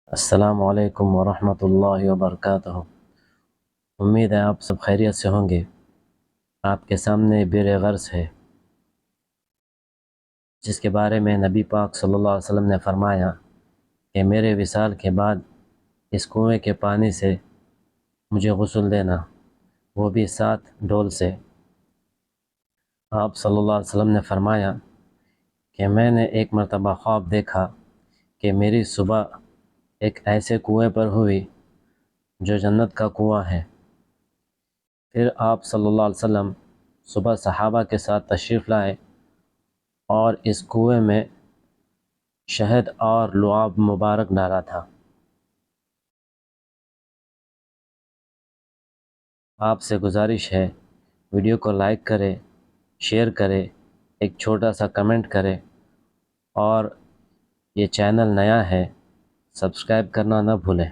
السلام علیکم ورحمۃ اللہ وبرکاتہ۔ امید ہے آپ سب خیریت سے ہوں گے۔ آپ کے سامنے بیر غرض ہے، جس کے بارے میں نبی پاک صلی اللہ علیہ وسلم نے فرمایا کہ میرے وصال کے بعد اس کنویں کے پانی سے مجھے غسل دینا، وہ بھی 7 ڈول سے۔ آپ صلی اللہ علیہ وسلم نے فرمایا کہ میں نے ایک مرتبہ خواب دیکھا کہ میری صبح ایک ایسے کنویں پر ہوئی جو جنت کا کنواں ہے۔ پھر آپ صلی اللہ علیہ وسلم صبح صحابہ کے ساتھ تشریف لائے اور اس کنویں میں شہد اور لعاب مبارک ڈالا تھا۔ آپ سے گزارش ہے، ویڈیو کو لائک کرے، شیئر کرے، ایک چھوٹا سا کمنٹ کرے، اور یہ چینل نیا ہے، سبسکرائب کرنا نہ بھولیں۔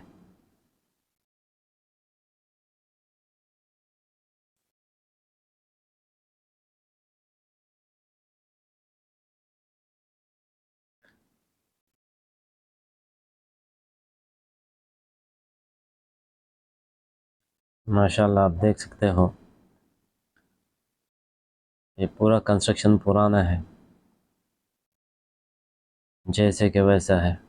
ماشاءاللہ آپ دیکھ سکتے ہو، یہ پورا کنسٹرکشن پرانا ہے، جیسے کہ ویسا ہے۔